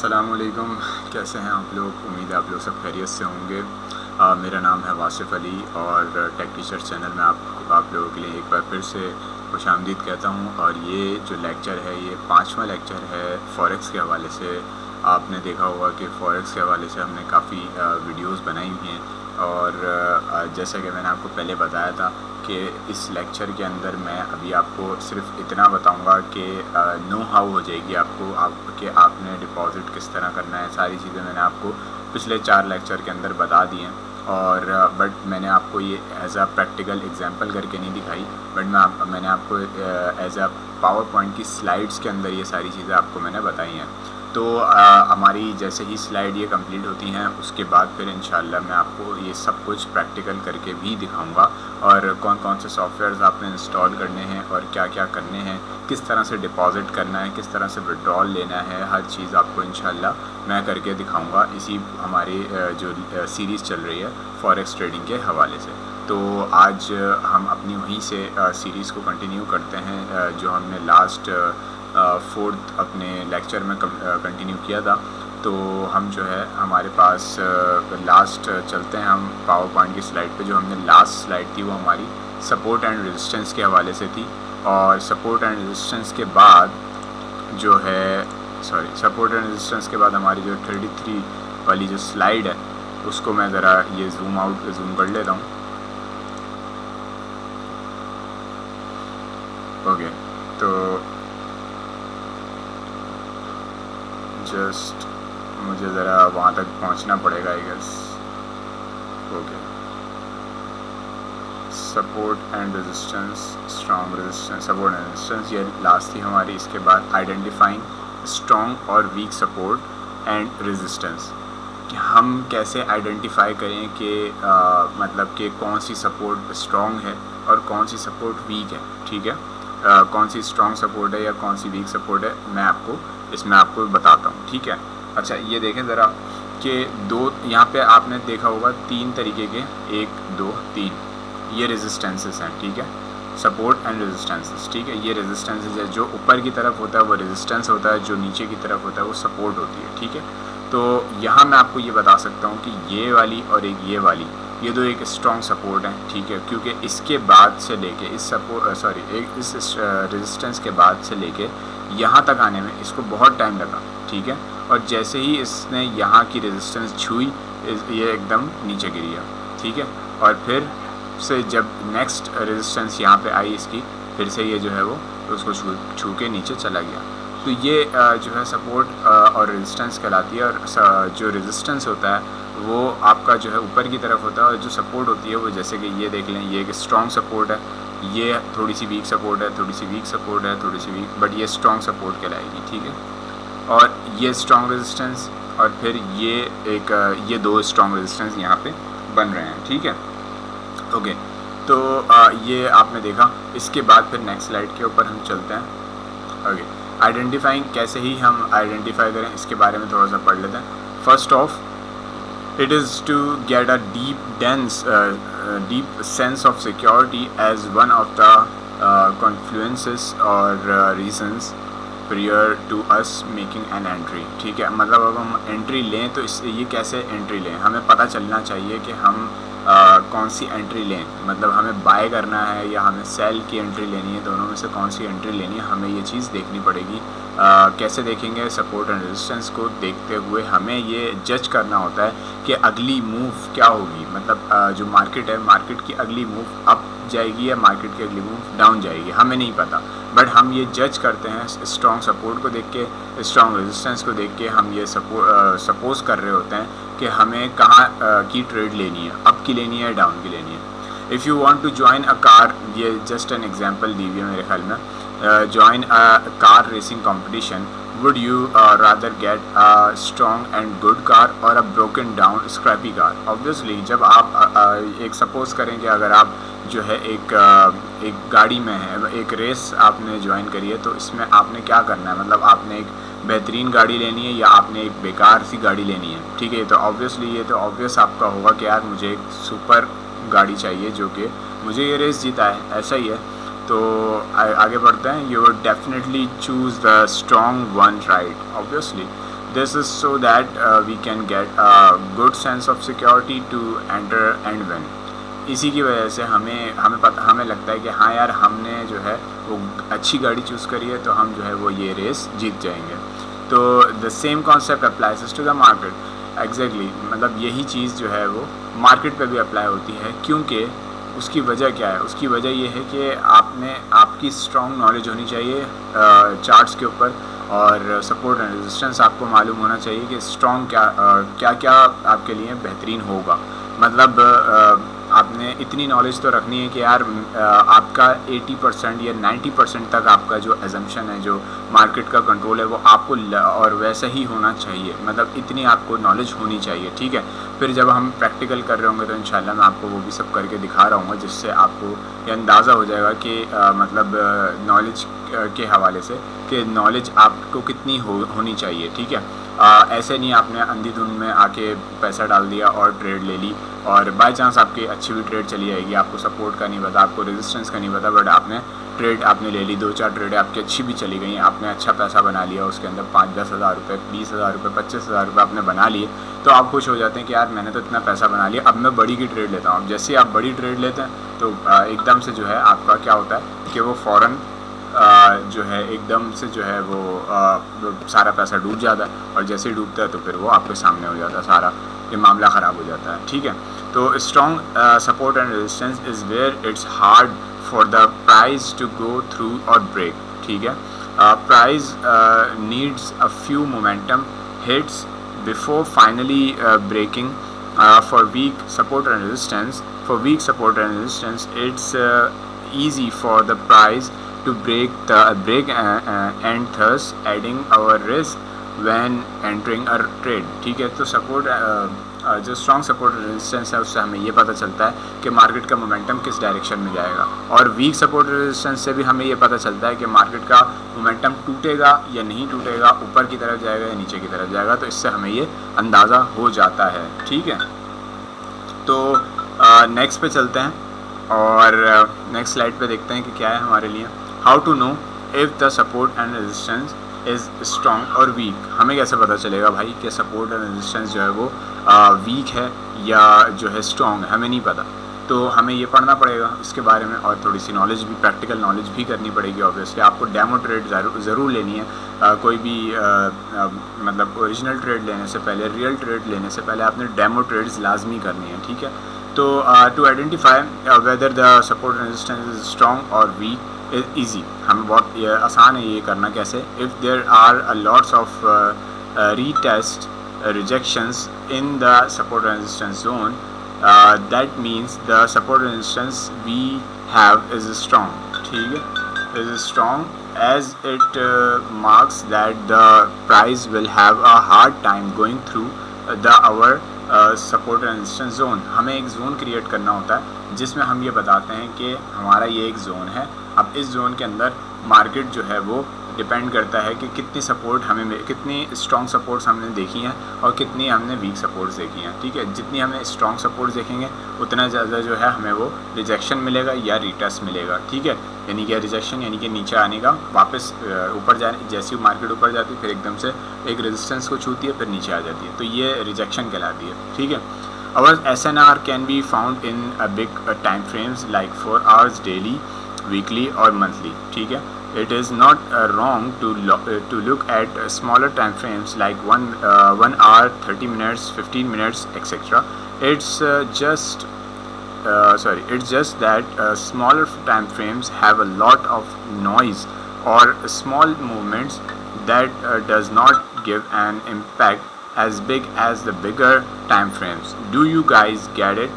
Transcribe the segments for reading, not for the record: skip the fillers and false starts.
अस्सलामुअलैकुम, कैसे हैं आप लोग। उम्मीद है आप लोग सब खैरियत से होंगे। मेरा नाम है वासिफ़ अली और टेक टीचर चैनल में आप लोगों के लिए एक बार फिर से खुशामदीद कहता हूं। और ये जो लेक्चर है ये 5वां लेक्चर है फॉरेक्स के हवाले से। आपने देखा होगा कि फॉरेक्स के हवाले से हमने काफ़ी वीडियोस बनाई हुई हैं और जैसा कि मैंने आपको पहले बताया था कि इस लेक्चर के अंदर मैं अभी आपको सिर्फ इतना बताऊंगा कि नो हाउ हो जाएगी कि आपने डिपॉज़िट किस तरह करना है। सारी चीज़ें मैंने आपको पिछले 4 लेक्चर के अंदर बता दी हैं और बट मैंने आपको ये एज अ प्रैक्टिकल एग्जांपल करके नहीं दिखाई, बट मैंने आपको एज अ पावर पॉइंट की स्लाइड्स के अंदर ये सारी चीज़ें आपको मैंने बताई हैं। तो हमारी जैसे ही स्लाइड ये कंप्लीट होती हैं उसके बाद फिर इंशाल्लाह मैं आपको ये सब कुछ प्रैक्टिकल करके भी दिखाऊंगा और कौन कौन से सॉफ्टवेयर्स आपने इंस्टॉल करने हैं और क्या क्या करने हैं, किस तरह से डिपॉज़िट करना है, किस तरह से विड्रॉल लेना है, हर चीज़ आपको इंशाल्लाह मैं करके दिखाऊंगा इसी हमारी जो सीरीज़ चल रही है फॉरेक्स ट्रेडिंग के हवाले से। तो आज हम अपनी वहीं से सीरीज़ को कंटिन्यू करते हैं जो हमने लास्ट 4th अपने लेक्चर में कंटिन्यू किया था। तो हम जो है हमारे पास लास्ट चलते हैं हम पावर पॉइंट की स्लाइड पे। जो हमने लास्ट स्लाइड थी वो हमारी सपोर्ट एंड रेजिस्टेंस के हवाले से थी और सपोर्ट एंड रेजिस्टेंस के बाद जो है सपोर्ट एंड रेजिस्टेंस के बाद हमारी जो 33 वाली जो स्लाइड है उसको मैं ज़रा ये जूम कर लेता हूँ। ओके, तो जस्ट मुझे ज़रा वहाँ तक पहुँचना पड़ेगा I guess. Okay, support and resistance, strong resistance, support and resistance ये लास्ट थी हमारी। इसके बाद आइडेंटिफाइंग स्ट्रॉन्ग और वीक सपोर्ट एंड रेजिस्टेंस। हम कैसे आइडेंटिफाई करें कि मतलब कि कौन सी सपोर्ट स्ट्रॉन्ग है और कौन सी सपोर्ट वीक है, ठीक है। कौन सी स्ट्रॉन्ग सपोर्ट है या कौन सी वीक सपोर्ट है मैं आपको बताता हूँ, ठीक है। अच्छा, ये देखें ज़रा कि दो यहाँ पे आपने देखा होगा 3 तरीके के, 1 2 3 ये रेजिस्टेंसेस हैं, ठीक है। सपोर्ट एंड रेजिस्टेंसेस, ठीक है। ये रेजिस्टेंसेस है, जो ऊपर की तरफ होता है वो रेजिस्टेंस होता है, जो नीचे की तरफ होता है वो सपोर्ट होती है, ठीक है। तो यहाँ मैं आपको ये बता सकता हूँ कि ये वाली और एक ये वाली, ये दो एक स्ट्रॉन्ग सपोर्ट है, ठीक है। क्योंकि इसके बाद से लेके इस रेजिस्टेंस के बाद से लेके यहाँ तक आने में इसको बहुत टाइम लगा, ठीक है। और जैसे ही इसने यहाँ की रेजिस्टेंस छुई ये एकदम नीचे गिरी है, ठीक है। और फिर से जब नेक्स्ट रेजिस्टेंस यहाँ पे आई इसकी, फिर से ये जो है वो उसको छू के नीचे चला गया। तो ये जो है सपोर्ट और रेजिस्टेंस कहलाती है। और जो रेजिस्टेंस होता है वो आपका जो है ऊपर की तरफ होता है और जो सपोर्ट होती है वो जैसे कि ये देख लें, ये एक स्ट्रॉन्ग सपोर्ट है, ये थोड़ी सी वीक सपोर्ट है, थोड़ी सी वीक सपोर्ट है, थोड़ी सी वीक, बट ये स्ट्रॉन्ग सपोर्ट कहलाएगी, ठीक है। और ये स्ट्रॉन्ग रेजिस्टेंस और फिर ये 2 स्ट्रॉन्ग रेजिस्टेंस यहाँ पे बन रहे हैं, ठीक है। ओके, तो ये आपने देखा। इसके बाद फिर नेक्स्ट स्लाइड के ऊपर हम चलते हैं। ओके, आइडेंटिफाइंग, कैसे ही हम आइडेंटिफाई करें इसके बारे में थोड़ा सा पढ़ लेते हैं। First of it is to get a deep sense of security as one of the confluences or reasons prior to us making an entry, ठीक है। मतलब अब हम एंट्री लें तो ये कैसे एंट्री लें, हमें पता चलना चाहिए कि हम कौन सी एंट्री लें। मतलब हमें बाय करना है या हमें सेल की एंट्री लेनी है, दोनों में से कौन सी एंट्री लेनी है हमें ये चीज़ देखनी पड़ेगी। कैसे देखेंगे, सपोर्ट एंड रेजिस्टेंस को देखते हुए हमें ये जज करना होता है कि अगली मूव क्या होगी। मतलब जो मार्केट है, मार्केट की अगली मूव अप जाएगी या मार्केट की अगली मूव डाउन जाएगी, हमें नहीं पता। बट हम ये जज करते हैं स्ट्रॉन्ग सपोर्ट को देख के, स्ट्रॉन्ग रेजिस्टेंस को देख के हम ये सपोज कर रहे होते हैं कि हमें कहाँ की ट्रेड लेनी है, अप की लेनी है, डाउन की लेनी है। If you want to join a car, ये जस्ट एन एग्जांपल दी हुई है मेरे ख्याल में। Join a car racing competition, would you rather get a strong and good car or a broken down scrappy car. Obviously जब आप एक सपोज करें कि अगर आप जो है एक गाड़ी में है, एक रेस आपने ज्वाइन करी है, तो इसमें आपने क्या करना है, मतलब आपने एक बेहतरीन गाड़ी लेनी है या आपने एक बेकार सी गाड़ी लेनी है, ठीक है। तो ऑब्वियसली ये तो ऑब्वियस आपका होगा कि यार मुझे एक सुपर गाड़ी चाहिए जो कि मुझे ये रेस जीता है, ऐसा ही है। तो आगे बढ़ते हैं। You would definitely choose the strong one, right, obviously. This is so that we can get a good sense of security to enter and win. इसी की वजह से हमें लगता है कि हाँ यार, हमने जो है वो अच्छी गाड़ी चूज़ करी है, तो हम जो है वो ये रेस जीत जाएंगे। तो the same concept applies to the market. Exactly, मतलब यही चीज़ जो है वो मार्केट पे भी अप्लाई होती है। क्योंकि उसकी वजह क्या है? उसकी वजह ये है कि आपकी स्ट्रॉन्ग नॉलेज होनी चाहिए चार्ट्स के ऊपर, और सपोर्ट एंड रेजिस्टेंस आपको मालूम होना चाहिए कि स्ट्रॉन्ग क्या क्या आपके लिए बेहतरीन होगा। मतलब आपने इतनी नॉलेज तो रखनी है कि यार आपका 80% या 90% तक आपका जो एजम्पशन है, जो मार्केट का कंट्रोल है, वो आपको और वैसा ही होना चाहिए। मतलब इतनी आपको नॉलेज होनी चाहिए, ठीक है। फिर जब हम प्रैक्टिकल कर रहे होंगे तो इंशाल्लाह मैं आपको वो भी सब करके दिखा रहा हूँ, जिससे आपको ये अंदाज़ा हो जाएगा कि मतलब नॉलेज के हवाले से कि नॉलेज आपको कितनी होनी चाहिए, ठीक है। ऐसे नहीं आपने अंधी-धुंध में आके पैसा डाल दिया और ट्रेड ले ली, और बाय चांस आपकी अच्छी भी ट्रेड चली जाएगी, आपको सपोर्ट का नहीं पता, आपको रेजिस्टेंस का नहीं पता, बट आपने ले ली, 2-4 ट्रेडें आपकी अच्छी भी चली गई, आपने अच्छा पैसा बना लिया उसके अंदर, 5-10 हज़ार रुपये, 20 हज़ार रुपये, 25 हज़ार रुपये आपने बना लिए, तो आप खुश हो जाते हैं कि यार मैंने तो इतना पैसा बना लिया, अब मैं बड़ी की ट्रेड लेता हूँ। अब जैसे ही आप बड़ी ट्रेड लेते हैं तो एकदम से जो है आपका क्या होता है कि वो फ़ौरन जो है एकदम से जो है वो सारा पैसा डूब जाता है, और जैसे ही डूबता है तो फिर वो आपके सामने हो जाता है, सारा ये मामला ख़राब हो जाता है, ठीक है। तो strong support and resistance is where it's hard for the price to go through और ब्रेक, ठीक है। Price needs a few momentum hits before finally breaking. For weak support and resistance, it's easy for the price to break and thus adding our risk when entering a trade, ठीक है। तो जो strong support resistance है उससे हमें ये पता चलता है कि मार्केट का मोमेंटम किस डायरेक्शन में जाएगा, और वीक सपोर्ट रेजिस्टेंस से भी हमें ये पता चलता है कि मार्केट का मोमेंटम टूटेगा या नहीं टूटेगा, ऊपर की तरफ जाएगा या नीचे की तरफ जाएगा, तो इससे हमें ये अंदाज़ा हो जाता है, ठीक है। तो नेक्स्ट पे चलते हैं और नेक्स्ट स्लाइड पे देखते हैं कि क्या है हमारे लिए। How to know if the support and resistance is strong और वीक। हमें कैसे पता चलेगा भाई कि सपोर्ट एंड रेजिस्टेंस जो है वो वीक है या जो है स्ट्रॉन्ग है? हमें नहीं पता, तो हमें ये पढ़ना पड़ेगा इसके बारे में, और थोड़ी सी नॉलेज भी, प्रैक्टिकल नॉलेज भी करनी पड़ेगी। ऑब्वियसली आपको डेमो ट्रेड ज़रूर लेनी है। कोई भी मतलब ओरिजिनल ट्रेड लेने से पहले, रियल ट्रेड लेने से पहले आपने डेमो ट्रेड्स लाजमी करनी है, ठीक है। तो to identify whether the support and resistance is strong और वीक इज ईजी। हमें बहुत आसान है ये करना। कैसे? If there are lots of retest rejections in the support and resistance zone, that means the support and resistance we have is strong, ठीक है, is strong as it marks that the price will have a hard time going through our support and resistance zone। हमें एक zone create करना होता है जिसमें हम ये बताते हैं कि हमारा ये एक जोन है। अब इस जोन के अंदर मार्केट जो है वो डिपेंड करता है कि कितनी सपोर्ट कितनी स्ट्रॉन्ग सपोर्ट्स हमने देखी हैं और कितनी हमने वीक सपोर्ट्स देखी हैं, ठीक है। जितनी हमें स्ट्रॉन्ग सपोर्ट्स देखेंगे उतना ज़्यादा जो है हमें वो रिजेक्शन मिलेगा या रिटेस्ट मिलेगा, ठीक है। यानी कि रिजेक्शन यानी कि नीचे आने का, वापस ऊपर जाने, जैसी मार्केट ऊपर जाती है फिर एकदम से एक रेजिस्टेंस को छूती है, फिर नीचे आ जाती है, तो ये रिजेक्शन कहलाती है, ठीक है। Our SNR can be found in a big time frames like 4 hours daily, weekly or monthly, ठीक है। It is not wrong to look at smaller time frames like 1 hour, 30 minutes, 15 minutes, etc. It's just that smaller time frames have a lot of noise or small movements that does not give an impact as big as the bigger time frames. Do you guys get it?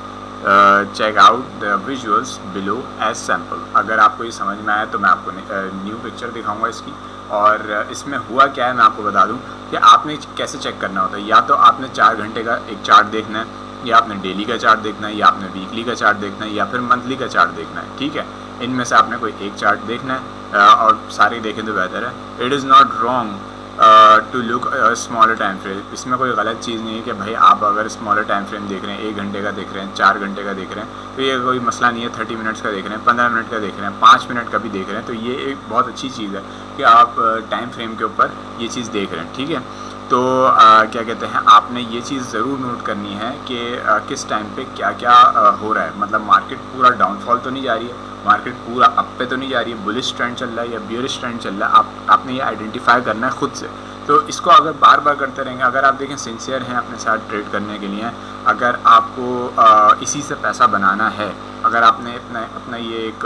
Check out the visuals below as sample। अगर आपको ये समझ में आया तो मैं आपको new picture दिखाऊंगा इसकी, और इसमें हुआ क्या है मैं आपको बता दूं कि आपने कैसे चेक करना होता है। या तो आपने 4 घंटे का एक चार्ट देखना है, या आपने डेली का चार्ट देखना है, या आपने वीकली का चार्ट देखना है, या फिर मंथली का चार्ट देखना है, ठीक है। इनमें से आपने कोई एक चार्ट देखना है और सारे देखें तो बेहतर है। It is not wrong to look smaller time frame. इसमें कोई गलत चीज़ नहीं है कि भाई आप अगर स्मॉलर टाइम फ्रेम देख रहे हैं, 1 घंटे का देख रहे हैं, 4 घंटे का देख रहे हैं, तो ये कोई मसला नहीं है। 30 मिनट्स का देख रहे हैं, 15 मिनट का देख रहे हैं, 5 मिनट का भी देख रहे हैं, तो ये एक बहुत अच्छी चीज़ है कि आप टाइम फ्रेम के ऊपर ये चीज़ देख रहे हैं, ठीक है। तो क्या कहते हैं, आपने ये चीज़ ज़रूर नोट करनी है कि किस टाइम पे क्या क्या हो रहा है। मतलब मार्केट पूरा डाउनफॉल तो नहीं जा रही है, मार्केट पूरा अप पे तो नहीं जा रही है, बुलिश ट्रेंड चल रहा है या बियरिश ट्रेंड चल रहा है। आपने ये आइडेंटिफाई करना है खुद से। तो इसको अगर बार बार करते रहेंगे, अगर आप देखें सिंसियर हैं अपने साथ ट्रेड करने के लिए, अगर आपको इसी से पैसा बनाना है, अगर आपने अपना ये एक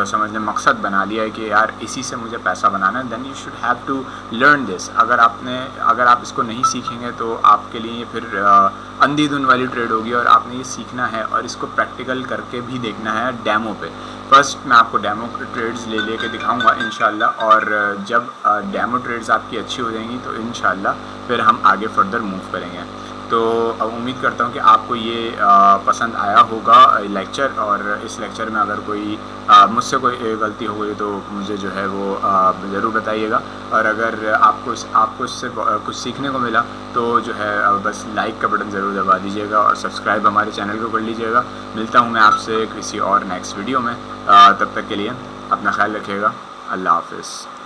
समझ लें मकसद बना लिया है कि यार इसी से मुझे पैसा बनाना है, then you should have to learn this. अगर आप इसको नहीं सीखेंगे तो आपके लिए फिर अंधाधुंध वाली ट्रेड होगी, और आपने ये सीखना है और इसको प्रैक्टिकल करके भी देखना है डेमो पे। फर्स्ट मैं आपको डेमो ट्रेड्स ले के दिखाऊंगा इंशाल्लाह, और जब डेमो ट्रेड्स आपकी अच्छी हो जाएंगी तो इंशाल्लाह फिर हम आगे फर्दर मूव करेंगे। तो उम्मीद करता हूँ कि आपको ये पसंद आया होगा लेक्चर, और इस लेक्चर में अगर कोई मुझसे कोई गलती हो गई तो मुझे जो है वो ज़रूर बताइएगा। और अगर आपको इससे कुछ सीखने को मिला तो जो है बस लाइक का बटन ज़रूर दबा दीजिएगा, और सब्सक्राइब हमारे चैनल को कर लीजिएगा। मिलता हूँ मैं आपसे किसी और नेक्स्ट वीडियो में, तब तक के लिए अपना ख्याल रखिएगा। अल्लाह हाफ़िज़।